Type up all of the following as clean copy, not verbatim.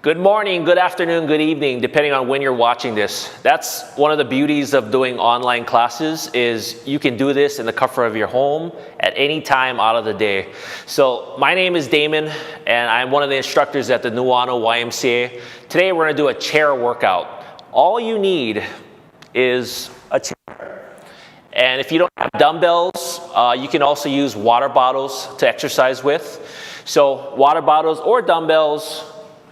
Good morning, good afternoon, good evening, depending on when you're watching this. That's one of the beauties of doing online classes is you can do this in the comfort of your home at any time out of the day. So my name is Damon, and I'm one of the instructors at the Nu'uanu YMCA. Today we're going to do a chair workout. All you need is a chair. And if you don't have dumbbells, you can also use water bottles to exercise with. So water bottles or dumbbells,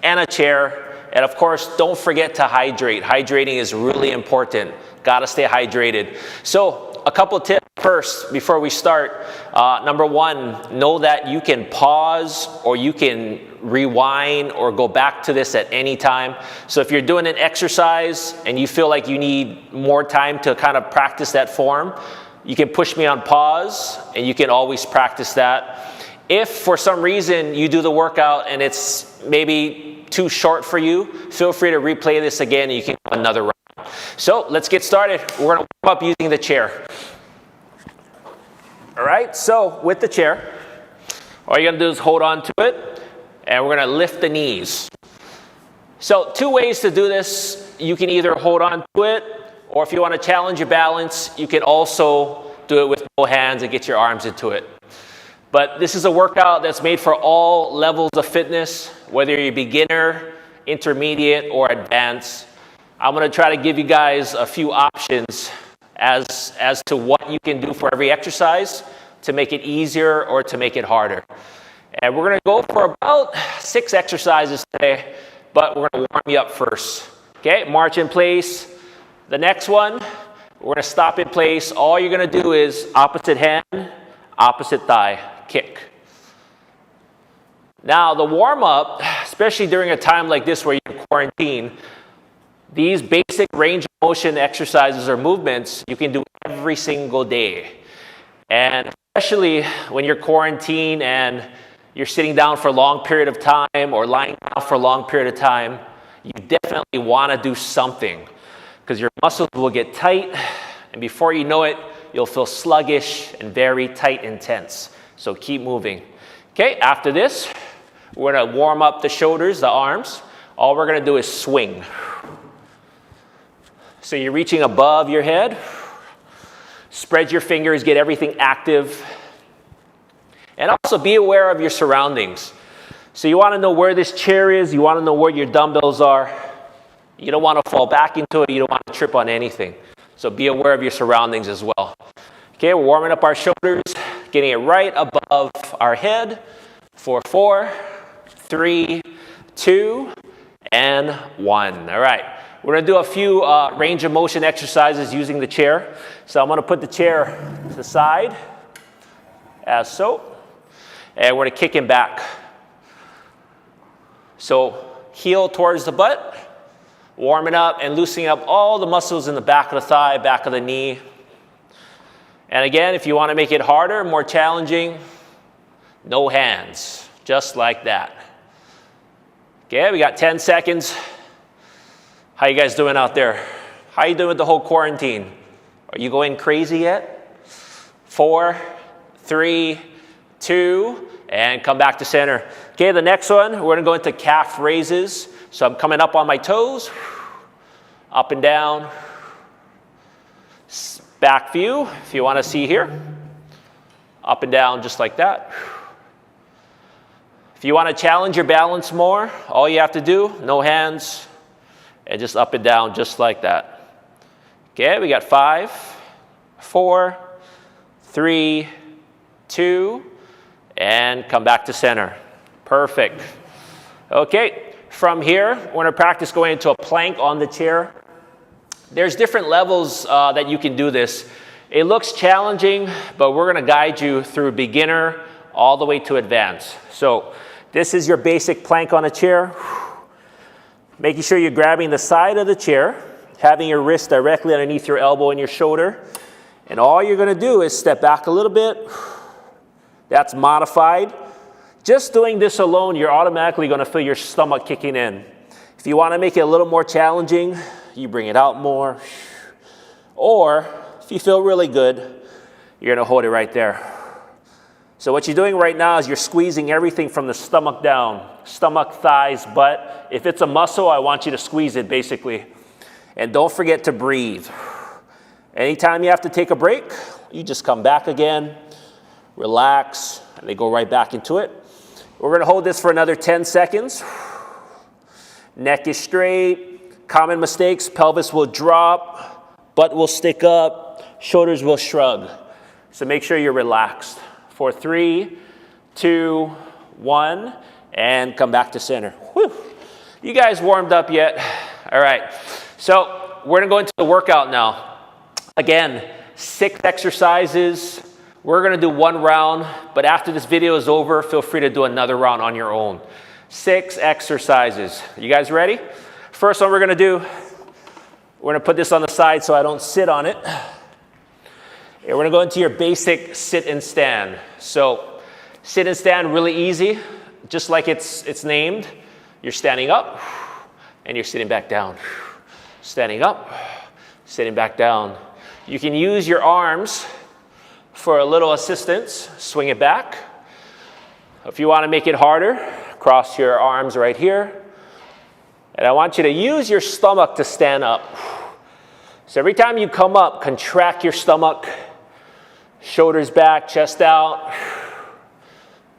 and a chair, and of course, don't forget to hydrate. Hydrating is really important. Gotta stay hydrated. So, a couple tips first before we start. Number one, know that you can pause or you can rewind or go back to this at any time. So if you're doing an exercise and you feel like you need more time to kind of practice that form, you can push me on pause and you can always practice that. If for some reason you do the workout and it's maybe too short for you, feel free to replay this again and you can go another round. So let's get started. We're going to warm up using the chair. All right, so with the chair, all you're going to do is hold on to it and we're going to lift the knees. So two ways to do this. You can either hold on to it, or if you want to challenge your balance, you can also do it with no hands and get your arms into it. But this is a workout that's made for all levels of fitness, whether you're a beginner, intermediate, or advanced. I'm going to try to give you guys a few options as to what you can do for every exercise to make it easier or to make it harder. And we're going to go for about 6 exercises today, but we're going to warm you up first. Okay, march in place. The next one, we're going to stop in place. All you're going to do is opposite hand, opposite thigh. Kick. Now the warm-up, especially during a time like this where you're in quarantine, these basic range of motion exercises or movements you can do every single day. And especially when you're quarantined and you're sitting down for a long period of time or lying down for a long period of time, you definitely want to do something because your muscles will get tight and before you know it, you'll feel sluggish and very tight and tense. So keep moving. Okay, after this, we're going to warm up the shoulders, the arms. All we're going to do is swing. So you're reaching above your head. Spread your fingers, get everything active. And also be aware of your surroundings. So you want to know where this chair is. You want to know where your dumbbells are. You don't want to fall back into it. You don't want to trip on anything. So be aware of your surroundings as well. Okay, we're warming up our shoulders, getting it right above our head for 4, 3, 2, and 1. All right, we're going to do a few range of motion exercises using the chair. So I'm going to put the chair to the side, as so, and we're going to kick him back. So heel towards the butt, warming up and loosening up all the muscles in the back of the thigh, back of the knee. And again, if you want to make it harder, more challenging, no hands, just like that. Okay, we got 10 seconds. How you guys doing out there? How you doing with the whole quarantine? Are you going crazy yet? 4, 3, 2, and come back to center. Okay, the next one, we're going to go into calf raises. So I'm coming up on my toes, up and down. Back view, if you want to see here. Up and down just like that. If you want to challenge your balance more, all you have to do, no hands, and just up and down just like that. Okay, we got 5, 4, 3, 2, and come back to center. Perfect. Okay, from here, we're going to practice going into a plank on the chair. There's different levels that you can do this. It looks challenging, but we're going to guide you through beginner all the way to advanced. So this is your basic plank on a chair. Making sure you're grabbing the side of the chair, having your wrist directly underneath your elbow and your shoulder. And all you're going to do is step back a little bit. That's modified. Just doing this alone, you're automatically going to feel your stomach kicking in. If you want to make it a little more challenging, you bring it out more. Or if you feel really good, you're going to hold it right there. So what you're doing right now is you're squeezing everything from the stomach down, stomach, thighs, butt. If it's a muscle, I want you to squeeze it basically. And don't forget to breathe. Anytime you have to take a break, you just come back again, relax, and they go right back into it. We're gonna hold this for another 10 seconds. Neck is straight. Common mistakes, pelvis will drop, butt will stick up, shoulders will shrug. So make sure you're relaxed. For 3, 2, 1, and come back to center. Whew. You guys warmed up yet? All right, so we're gonna go into the workout now. Again, 6 exercises. We're gonna do 1 round, but after this video is over, feel free to do another round on your own. 6 exercises. You guys ready? First one we're gonna do, we're gonna put this on the side so I don't sit on it. And we're gonna go into your basic sit and stand. So sit and stand, really easy, just like it's named. You're standing up and you're sitting back down. Standing up, sitting back down. You can use your arms for a little assistance. Swing it back. If you wanna make it harder, cross your arms right here. And I want you to use your stomach to stand up. So every time you come up, contract your stomach. Shoulders back, chest out.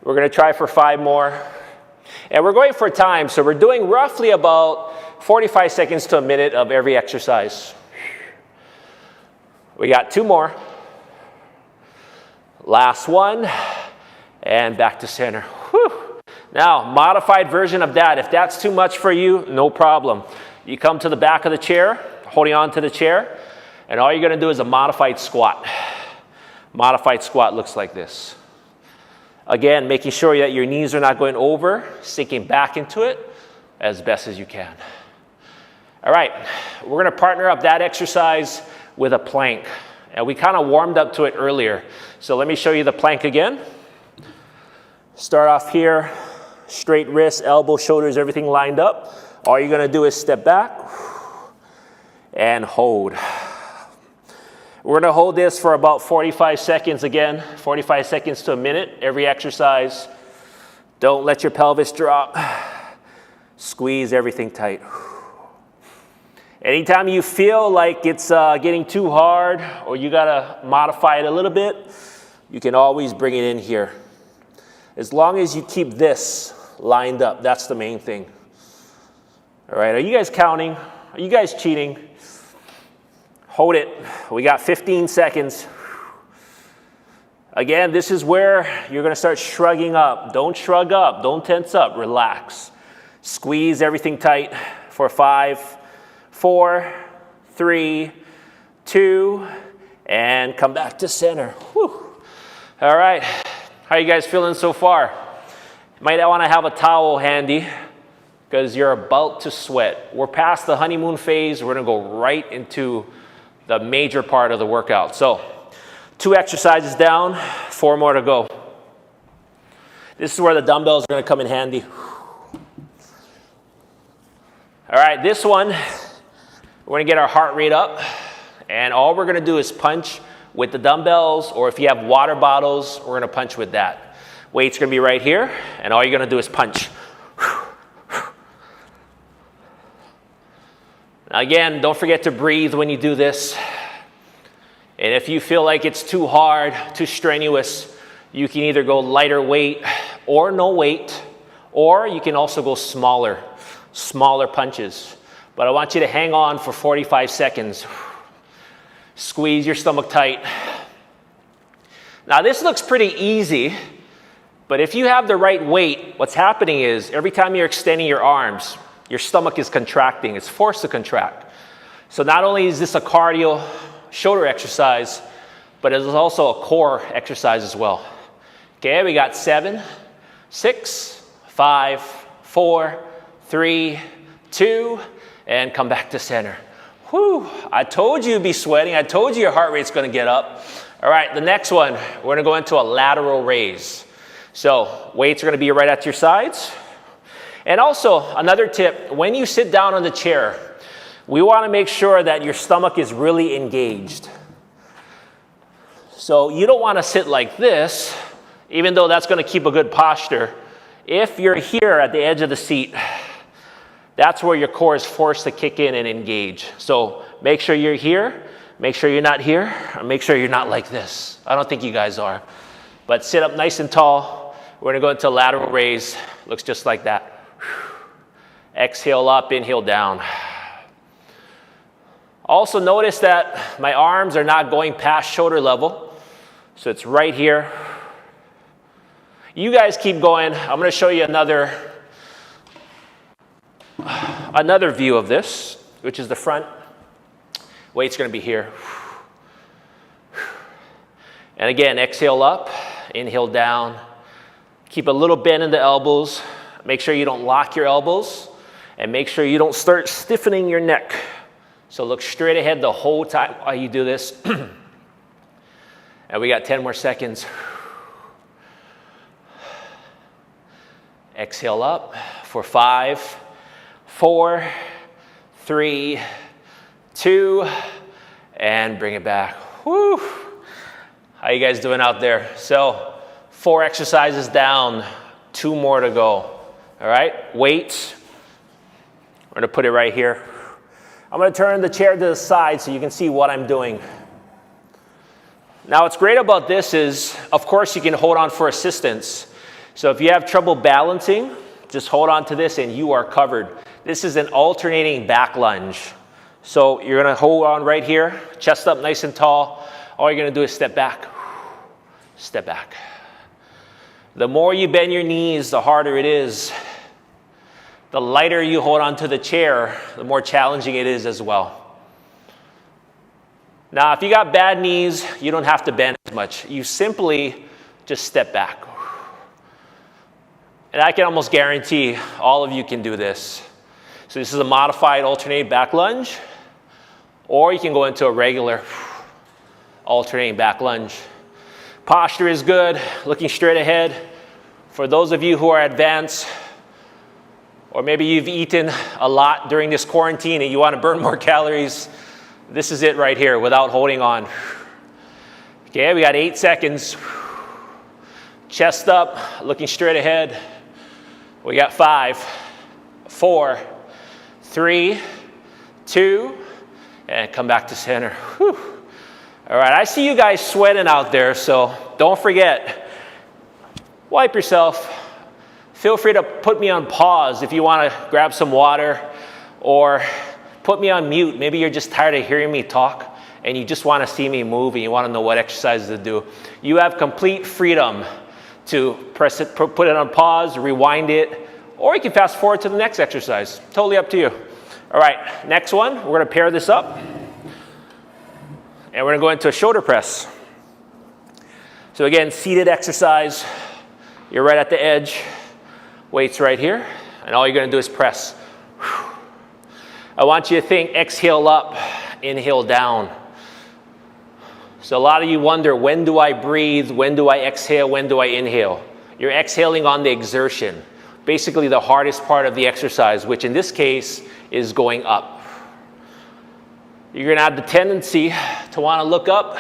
We're gonna try for 5 more. And we're going for time, so we're doing roughly about 45 seconds to a minute of every exercise. We got 2 more. Last one, and back to center. Whew. Now, modified version of that. If that's too much for you, no problem. You come to the back of the chair, holding on to the chair, and all you're gonna do is a modified squat. Modified squat looks like this. Again, making sure that your knees are not going over, sinking back into it as best as you can. All right, we're gonna partner up that exercise with a plank. And we kind of warmed up to it earlier. So let me show you the plank again. Start off here, straight wrists, elbows, shoulders, everything lined up. All you're gonna do is step back and hold. We're gonna hold this for about 45 seconds again, 45 seconds to a minute, every exercise. Don't let your pelvis drop. Squeeze everything tight. Anytime you feel like it's getting too hard or you gotta modify it a little bit, you can always bring it in here. As long as you keep this lined up, that's the main thing. All right, are you guys counting? Are you guys cheating? Hold it. We got 15 seconds. Again, this is where you're gonna start shrugging up. Don't shrug up, don't tense up, relax. Squeeze everything tight for 5, 4, 3, 2, and come back to center. Whew. All right, how are you guys feeling so far? You might wanna have a towel handy because you're about to sweat. We're past the honeymoon phase. We're gonna go right into the major part of the workout. So 2 exercises down, 4 more to go. This is where the dumbbells are gonna come in handy. All right, this one, we're gonna get our heart rate up, and all we're gonna do is punch with the dumbbells, or if you have water bottles, we're gonna punch with that. Weight's gonna be right here, and all you're gonna do is punch. Again, don't forget to breathe when you do this. And if you feel like it's too hard, too strenuous, you can either go lighter weight or no weight, or you can also go smaller punches. But I want you to hang on for 45 seconds. Squeeze your stomach tight. Now this looks pretty easy, but if you have the right weight, what's happening is every time you're extending your arms, your stomach is contracting. It's forced to contract. So not only is this a cardio shoulder exercise, but it is also a core exercise as well. Okay, we got 7, 6, 5, 4, 3, 2, and come back to center. Whew, I told you you'd be sweating. I told you your heart rate's gonna get up. All right, the next one, we're gonna go into a lateral raise. So weights are gonna be right at your sides. And also, another tip, when you sit down on the chair, we wanna make sure that your stomach is really engaged. So you don't wanna sit like this. even though that's going to keep a good posture, if you're here at the edge of the seat, that's where your core is forced to kick in and engage. So make sure you're here, make sure you're not here, or make sure you're not like this. I don't think you guys are. But sit up nice and tall. We're going to go into lateral raise. Looks just like that. Exhale up, inhale down. Also notice that my arms are not going past shoulder level. So it's right here. You guys keep going. I'm going to show you another view of this, which is the front. Weight's going to be here. And again, exhale up, inhale down. Keep a little bend in the elbows. Make sure you don't lock your elbows. And make sure you don't start stiffening your neck. So look straight ahead the whole time while you do this. And we got 10 more seconds. Exhale up for 5, 4, 3, 2, and bring it back. Woo! How you guys doing out there? So 4 exercises down, 2 more to go. All right, weights. We're gonna put it right here. I'm gonna turn the chair to the side so you can see what I'm doing. Now what's great about this is, of course, you can hold on for assistance. So if you have trouble balancing, just hold on to this and you are covered. This is an alternating back lunge. So you're gonna hold on right here, chest up nice and tall. All you're gonna do is step back, step back. The more you bend your knees, the harder it is. The lighter you hold on to the chair, the more challenging it is as well. Now, if you got bad knees, you don't have to bend as much. You simply just step back. And I can almost guarantee all of you can do this. So this is a modified alternating back lunge, or you can go into a regular alternating back lunge. Posture is good, looking straight ahead. For those of you who are advanced, or maybe you've eaten a lot during this quarantine and you want to burn more calories, this is it right here without holding on. Okay, we got 8 seconds. Chest up, looking straight ahead. We got 5, 4, 3, 2, and come back to center. Whew. All right, I see you guys sweating out there, so don't forget, wipe yourself. Feel free to put me on pause if you want to grab some water, or put me on mute. Maybe you're just tired of hearing me talk and you just want to see me move and you want to know what exercises to do. You have complete freedom to press it, put it on pause, rewind it, or you can fast forward to the next exercise. Totally up to you. All right, next one, we're going to pair this up. And we're going to go into a shoulder press. So again, seated exercise. You're right at the edge. Weights right here. And all you're going to do is press. I want you to think exhale up, inhale down. So a lot of you wonder, when do I breathe? When do I exhale? When do I inhale? You're exhaling on the exertion. Basically the hardest part of the exercise, which in this case is going up. You're going to have the tendency to want to look up.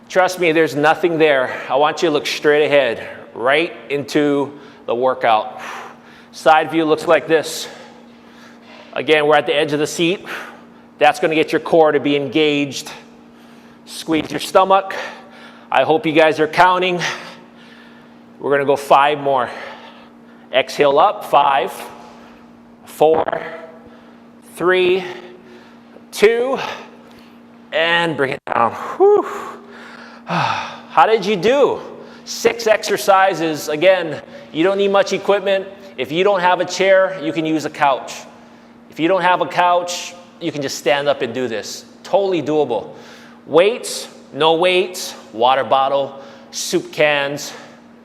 Trust me, there's nothing there. I want you to look straight ahead, right into the workout. Side view looks like this. Again, we're at the edge of the seat. That's going to get your core to be engaged. Squeeze your stomach. I hope you guys are counting. We're going to go 5 more. Exhale up, 5, 4, 3, 2, and bring it down. Whew. How did you do? 6 exercises. Again, you don't need much equipment. If you don't have a chair, you can use a couch. If you don't have a couch, you can just stand up and do this. Totally doable. Weights, no weights, water bottle, soup cans,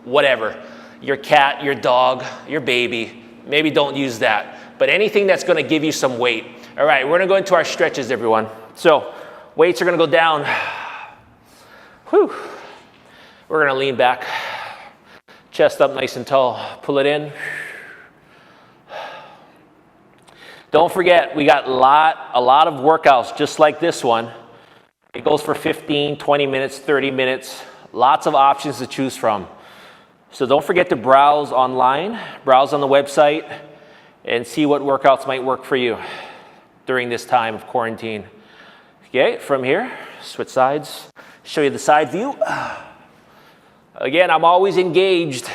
whatever. Your cat, your dog, your baby, maybe don't use that. But anything that's going to give you some weight. All right, we're going to go into our stretches, everyone. So weights are going to go down. Whew. We're going to lean back. Chest up nice and tall. Pull it in. Don't forget, we got a lot of workouts just like this one. It goes for 15, 20 minutes, 30 minutes. Lots of options to choose from. So don't forget to browse online, browse on the website, and see what workouts might work for you during this time of quarantine. Okay, from here, switch sides, show you the side view. Again, I'm always engaged.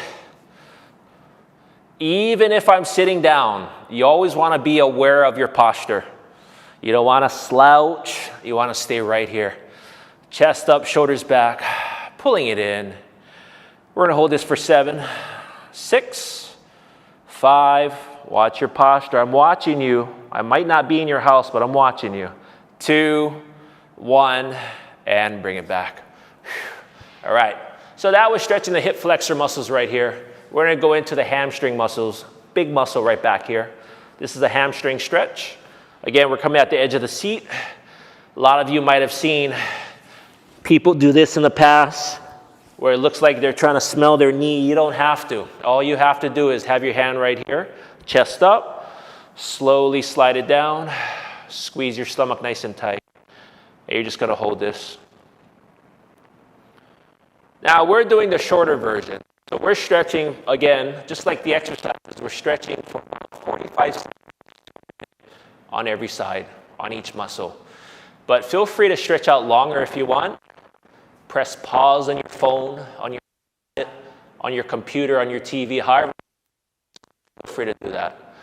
Even if I'm sitting down, you always want to be aware of your posture. You don't want to slouch, you want to stay right here. Chest up, shoulders back, pulling it in. We're going to hold this for 7, 6, 5. Watch your posture. I'm watching you. I might not be in your house, but I'm watching you. 2, 1, and bring it back. All right. So that was stretching the hip flexor muscles right here. We're going to go into the hamstring muscles. Big muscle right back here. This is a hamstring stretch. Again, we're coming at the edge of the seat. A lot of you might have seen people do this in the past, where it looks like they're trying to smell their knee. You don't have to. All you have to do is have your hand right here, chest up, slowly slide it down, squeeze your stomach nice and tight. And you're just going to hold this. Now we're doing the shorter version. So we're stretching, again, just like the exercises, we're stretching for 45 seconds on every side, on each muscle. But feel free to stretch out longer if you want. Press pause on your phone, on your computer, on your TV, however, feel free to do that.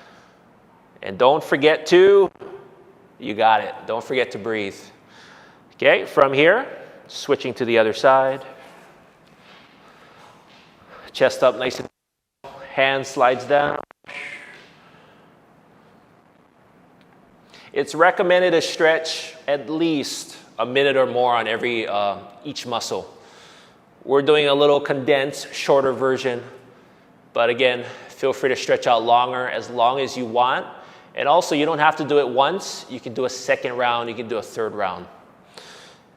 And don't forget to, you got it, don't forget to breathe. Okay, from here, switching to the other side. Chest up nice and tall, hand slides down. It's recommended to stretch at least a minute or more on each muscle. We're doing a little condensed, shorter version, but again, feel free to stretch out longer as long as you want. And also, you don't have to do it once. You can do a second round, you can do a third round.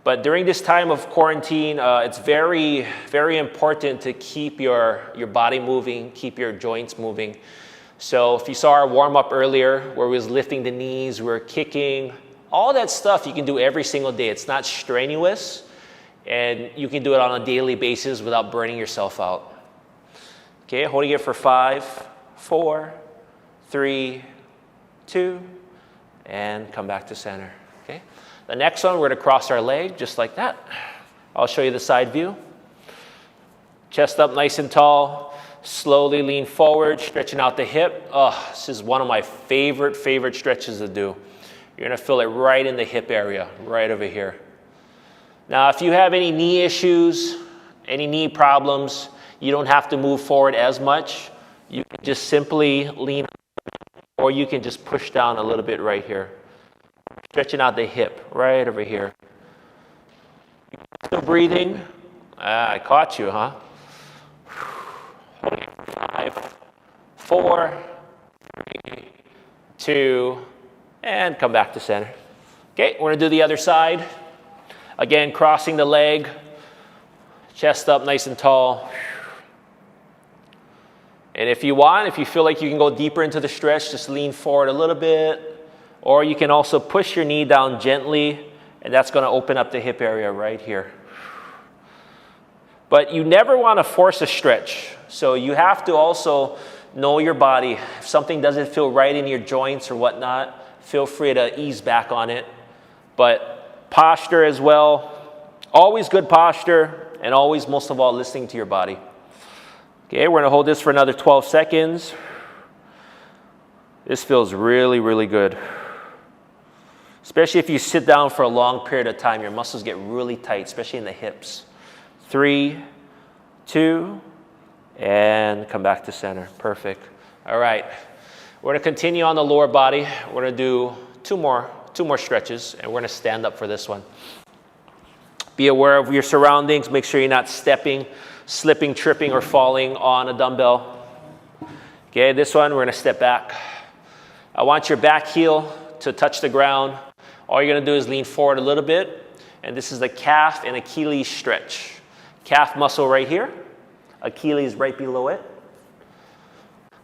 But during this time of quarantine, it's very, very important to keep your body moving, keep your joints moving. So if you saw our warm-up earlier, where we was lifting the knees, we were kicking, all that stuff you can do every single day. It's not strenuous, and you can do it on a daily basis without burning yourself out. Okay, holding it for 5, 4, 3, 2, and come back to center. Okay. The next one, we're going to cross our leg just like that. I'll show you the side view. Chest up nice and tall. Slowly lean forward, stretching out the hip. Oh, this is one of my favorite stretches to do. You're going to feel it right in the hip area, right over here. Now, if you have any knee issues, any knee problems, you don't have to move forward as much. You can just simply lean, or you can just push down a little bit right here. Stretching out the hip, right over here. Still breathing? I caught you, huh? 5, 4, 3, 2, and come back to center. Okay, we're going to do the other side. Again, crossing the leg, chest up nice and tall. And if you want, if you feel like you can go deeper into the stretch, just lean forward a little bit. Or you can also push your knee down gently, and that's going to open up the hip area right here. But you never want to force a stretch. So you have to also know your body. If something doesn't feel right in your joints or whatnot, feel free to ease back on it. But posture as well. Always good posture, and always, most of all, listening to your body. Okay, we're going to hold this for another 12 seconds. This feels really, really good. Especially if you sit down for a long period of time, your muscles get really tight, especially in the hips. 3, 2, and come back to center. Perfect. All right. We're going to continue on the lower body. We're going to do two more stretches, and we're going to stand up for this one. Be aware of your surroundings. Make sure you're not stepping, slipping, tripping, or falling on a dumbbell. Okay, this one, we're going to step back. I want your back heel to touch the ground. All you're going to do is lean forward a little bit, and this is the calf and Achilles stretch. Calf muscle right here, Achilles right below it.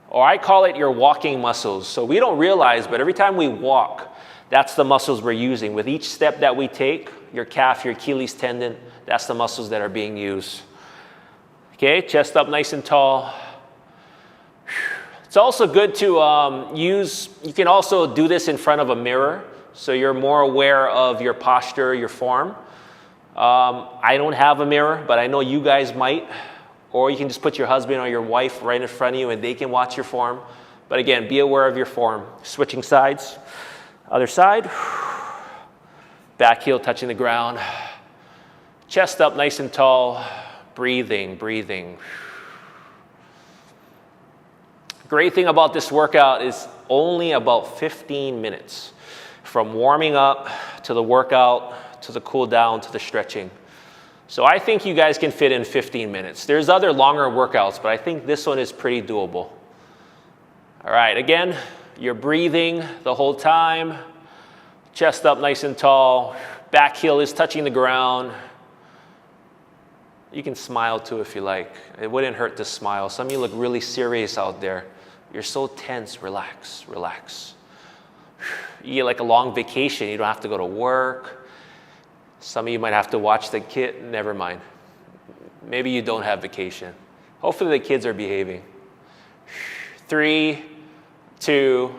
Or I call it your walking muscles. So we don't realize, but every time we walk, that's the muscles we're using. With each step that we take, your calf, your Achilles tendon, that's the muscles that are being used. Okay, chest up nice and tall. It's also good to you can also do this in front of a mirror, so you're more aware of your posture, your form. I don't have a mirror, but I know you guys might. Or you can just put your husband or your wife right in front of you and they can watch your form. But again, be aware of your form. Switching sides. Other side. Back heel touching the ground. Chest up nice and tall. Breathing, breathing. Great thing about this workout is only about 15 minutes. From warming up to the workout, to the cool down, to the stretching. So I think you guys can fit in 15 minutes. There's other longer workouts, but I think this one is pretty doable. All right, again, you're breathing the whole time. Chest up nice and tall. Back heel is touching the ground. You can smile too if you like. It wouldn't hurt to smile. Some of you look really serious out there. You're so tense. Relax, relax. You get like a long vacation. You don't have to go to work. Some of you might have to watch the kid. Never mind. Maybe you don't have vacation. Hopefully the kids are behaving. 3, 2,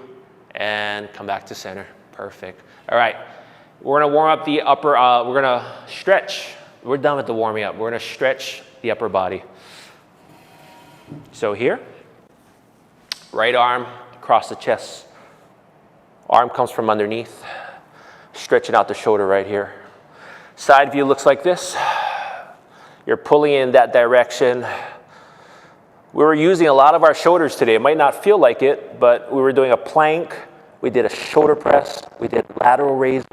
and come back to center. Perfect. All right. We're going to warm up the upper, we're going to stretch. We're done with the warming up. We're going to stretch the upper body. So here, right arm across the chest. Arm comes from underneath. Stretching out the shoulder right here. Side view looks like this. You're pulling in that direction. We were using a lot of our shoulders today. It might not feel like it, but we were doing a plank. We did a shoulder press. We did lateral raises.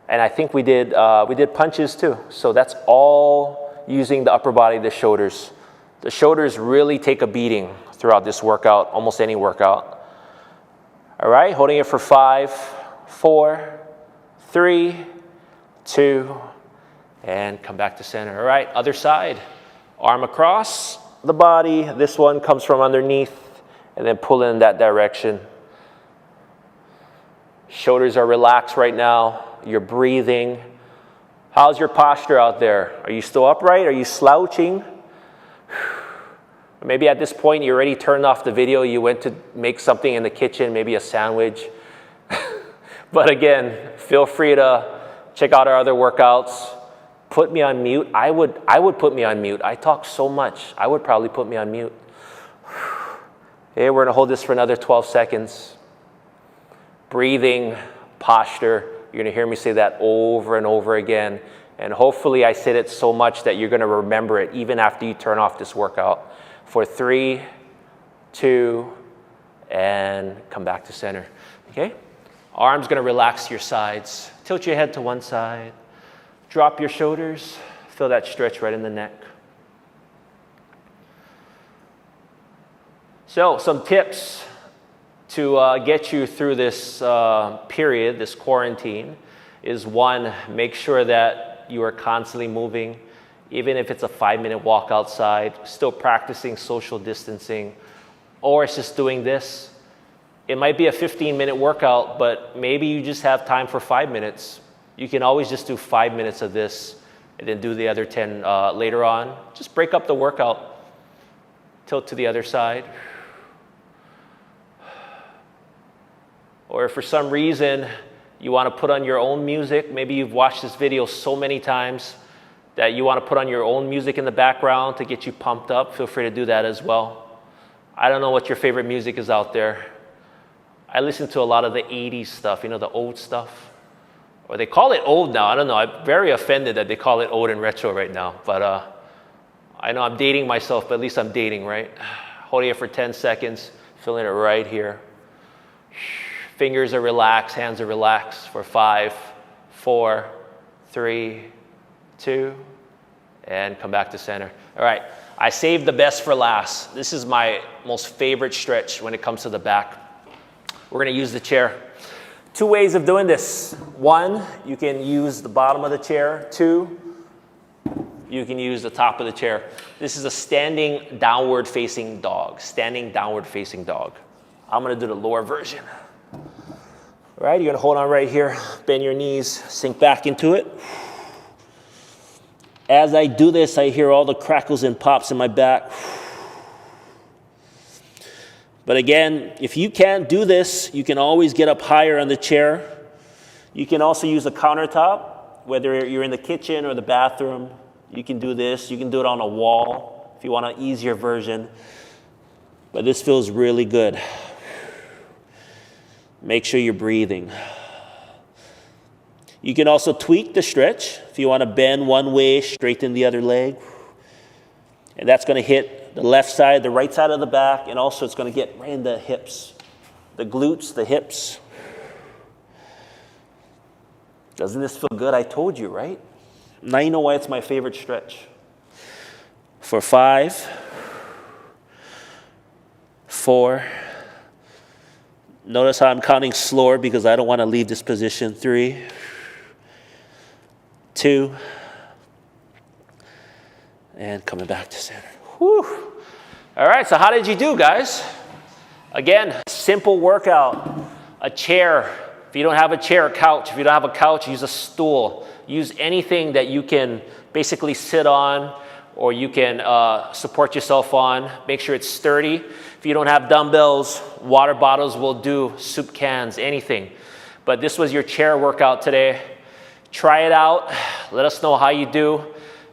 And I think we did punches too. So that's all using the upper body, the shoulders. The shoulders really take a beating throughout this workout, almost any workout. All right, holding it for 5, 4, 3, 2, and come back to center. All right, other side. Arm across the body. This one comes from underneath, and then pull in that direction. Shoulders are relaxed right now. You're breathing. How's your posture out there? Are you still upright? Are you slouching? Maybe at this point you already turned off the video. You went to make something in the kitchen, maybe a sandwich. But again, feel free to check out our other workouts. Put me on mute. I would put me on mute. I talk so much. I would probably put me on mute. Okay, we're going to hold this for another 12 seconds. Breathing, posture. You're going to hear me say that over and over again. And hopefully I said it so much that you're going to remember it even after you turn off this workout. For 3, 2, and come back to center. Okay? Arms going to relax your sides. Tilt your head to one side. Drop your shoulders. Feel that stretch right in the neck. So, some tips to get you through this period, this quarantine, is 1, make sure that you are constantly moving, even if it's a 5-minute walk outside, still practicing social distancing, or it's just doing this. It might be a 15-minute workout, but maybe you just have time for 5 minutes. You can always just do 5 minutes of this and then do the other 10 later on. Just break up the workout. Tilt to the other side. Or if for some reason you want to put on your own music, maybe you've watched this video so many times that you want to put on your own music in the background to get you pumped up, feel free to do that as well. I don't know what your favorite music is out there. I listen to a lot of the 80s stuff, the old stuff. Or they call it old now. I don't know. I'm very offended that they call it old and retro right now. But I know I'm dating myself, but at least I'm dating, right? Holding it for 10 seconds, feeling it right here. Fingers are relaxed, hands are relaxed for 5, 4, 3, 2, and come back to center. All right, I saved the best for last. This is my most favorite stretch when it comes to the back. We're going to use the chair. 2 ways of doing this. 1, you can use the bottom of the chair. 2, you can use the top of the chair. This is a standing downward facing dog. Standing downward facing dog. I'm going to do the lower version. All right, you're going to hold on right here. Bend your knees. Sink back into it. As I do this, I hear all the crackles and pops in my back. But again, if you can't do this, you can always get up higher on the chair. You can also use a countertop, whether you're in the kitchen or the bathroom. You can do this. You can do it on a wall if you want an easier version. But this feels really good. Make sure you're breathing. You can also tweak the stretch. If you want to bend one way, straighten the other leg. And that's going to hit the left side, the right side of the back, and also it's going to get right in the hips, the glutes, the hips. Doesn't this feel good? I told you, right? Now you know why it's my favorite stretch. For 5, 4. Notice how I'm counting slower because I don't want to leave this position. 3, 2, and coming back to center. Whew. All right, so how did you do, guys? Again, simple workout. A chair. If you don't have a chair, a couch. If you don't have a couch, use a stool. Use anything that you can basically sit on or you can support yourself on. Make sure it's sturdy. If you don't have dumbbells, water bottles will do, soup cans, anything. But this was your chair workout today. Try it out. Let us know how you do.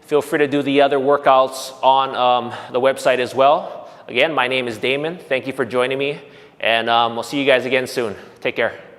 Feel free to do the other workouts on the website as well. Again, my name is Damon. Thank you for joining me. And we'll see you guys again soon. Take care.